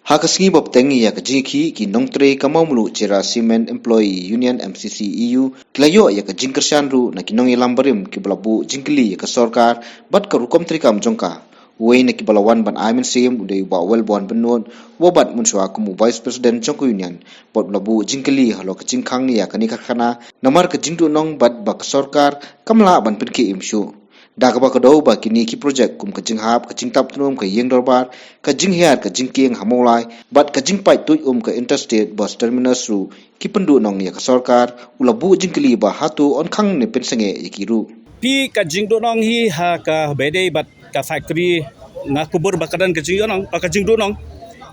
Hakasngi bob tengi ya kajiki ki nongtre kamamulu cera Cement Employee Union MCC EU klayo ya kajing kersyanru na kinongi lambarim ki belabu jingkli ya ka sorkar bat ka rukom trikam jongka wei na ki balawan ban aimin sim udai ba wel bon benun wobat munswa kumu vice president jongko union bot belabu jingkli halo kajing khang ya kanika khana namar ka jingdu nong bat ba ka sorkar kamla ban pinki imshu Dagaba kadau ba kini ki project kum kajing hap kajing tap tunum ka yeng dorbar kajing hiar kajing kieng hamolai bat kajing pai tuj ka interstate bus terminus ru ki pendu nong ya ka sarkar ulabu jingkeli ba hatu on khang ne pensenge ikiru pi kajing do nong hi ha ka bede bat ka factory na kubur bakadan kajing nong kajing do nong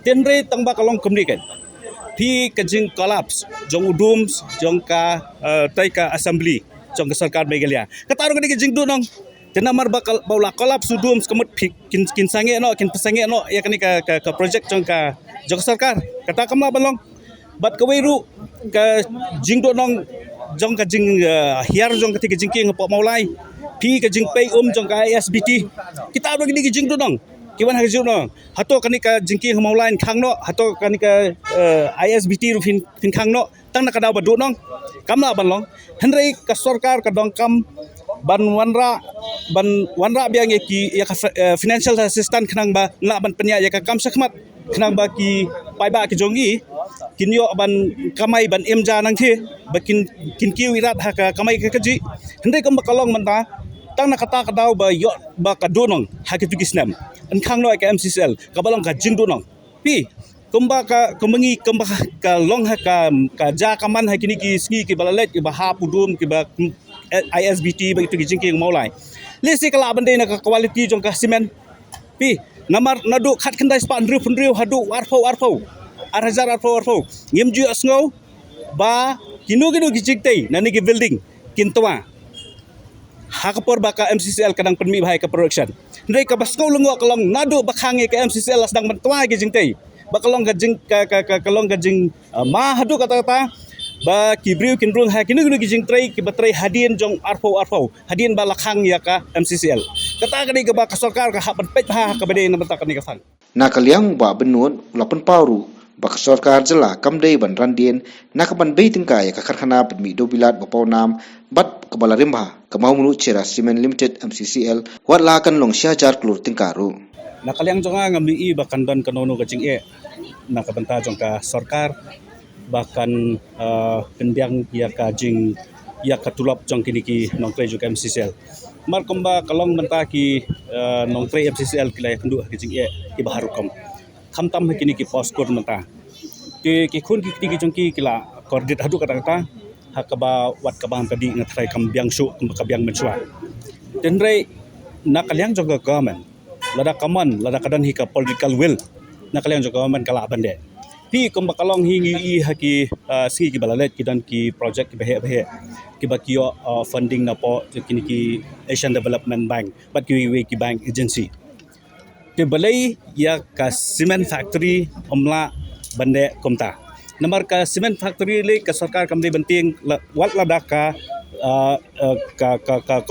tenre tang ba kalong communicate pi kajing collapse jong udums jong ka tai ka assembly jong ka sarkar megalia katarung ni kajing do nong tenamar bakal baula collapse udums kemut kin sange no kin pesange no ya kani ka project jong ka sarkar kata kamla balong bat ka weiru ka jing do nong jong ka jing hiar jong ka jing ki ngpo maulai pi ka jing pay jong ka ISBT kita ado gini jing do nong kiwan ha jing no hato kani ka jing ki maulai khang no hato kani ka ISBT ru fin khang no tang na ka daw badu nong kamla balong henrei ka sarkar ka dong kam ban wanra biang ki ya financial assistant khnang ba la ban penya ya ka kam sakmat khnang ba ki pai ba ki jongi kinyo ban kamai ban emja nang the bakin ki wirat ha ka kamai ka kaji hende kam kalong manta tang na kata kadaw ba yo ba ka donong ha ki tugisnam an khang no ka MCCL ka balong ka jing donong pi kumba ka kumengi kumba ka long ha ka ja kaman ha kini ki sngi ki balalet ki ba ha pudum ki ba ISBT bagi tu jingki maulai lesi kala bandai na quality jong ka cement pi namar nadu khat kendai spa ndru hadu warfau arhajar arfau ngimju asngau ba kinu gijiktai nani ki building kintwa hakapor baka MCCL kadang permi bahai ka production ndai ka baskau lengo kalong nadu bakhange ka MCCL sedang mentwa gijingtai bakalong gajing ka kalong gajing ma hadu kata ba kibriu kinrung ha kinu gijing trai ki batrai hadien jong arfau hadien ba lakhang ya ka MCCL kata kani ka ba ka sarkar ka hapan pet ha ka bade na bata kani ka sang na kaliang ba benun ulapan pauru ba ka sarkar jela kamdei ban randien na ka ban bei tingka ya ka kharkhana padmi do bilat ba pawnam bat ka balarimba ka maumulu cera cement limited MCCL wat la kan long syajar klur tingkaru na kaliang jonga ngami ba kandan kanono gajing na ka banta jong ka sarkar bahkan kendiang ya kajing ya katulap jong kini ki nongtre juga MCCL mar komba kalong menta ki nongtre MCCL kila kendu kajing ki baharukom khamtam kini ki poskor menta ki khun ki jong ki kila kordit hadu kata hakaba wat kabang tadi ngatrai kam biang su ka biang mensua tenre na kaliang jong government lada kaman lada kadan hika political will na kaliang jong government kala bande pi kom bakalong hingi i haki si ki balalet kidan ki project ki behe ki bakio funding na po kini ki Asian Development Bank bat ki we ki bank agency ke balai ya ka cement factory omla bande komta namar ka cement factory le ka sarkar kamde benting wat lada ka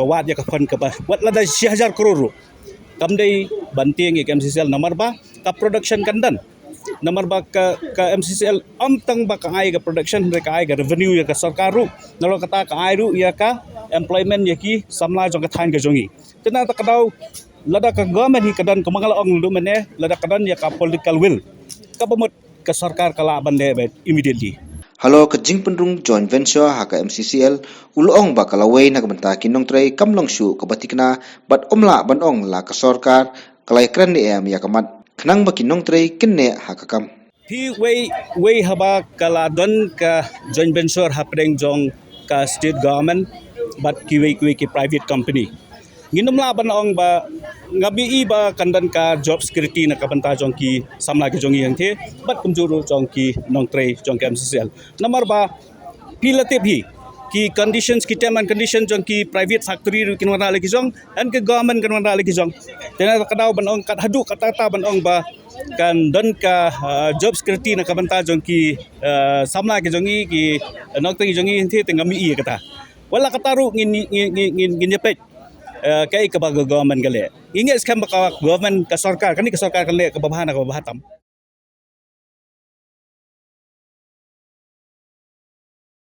wat ya ka fund ka wat lada 1000 crore kamde benting ya MCCL namar ba ka production kandan namar ba ka MCCL amtang ba ka ay ka production mereka ay ka revenue ya ka sarkaru nalo kata ka ay ru ya ka employment ya ki samla jong ka than ka jongi tena ta kadaw lada ka government hi kadan kamangala ong lu mene lada kadan ya ka political will ka pamot ka sarkar kala bande bet immediately halo kajing pendrung joint venture ha ka MCCL ulong ba kalawei na kabanta kinong trai kamlong shu ka batikna bat omla banong la ka sarkar kalai kran ni em ya kamat Kenang baki nong tray kene hakakam. Pi way haba kala don ka joint venture happening jong ka state government but ki private company. Nginom la ban ong ba ngabi ba kandan ka job security na kabanta jong ki samla ki jong yang the but kumjuru jong ki nong tray jong ka MCCL. Namar ba pi late bhi ki conditions ki term and conditions jong ki private factory kin wana lagi jong and ke government kan wana lagi jong tena kadaw banong kat hadu kata banong ba kan don ka job security na kabanta jong ki samla ki jongi ki nokte jongi thi tengami i kata wala kataru ngin nyepet kai ka government gale ingat skam ka government ka sarkar kan le ka babahana ka babahatam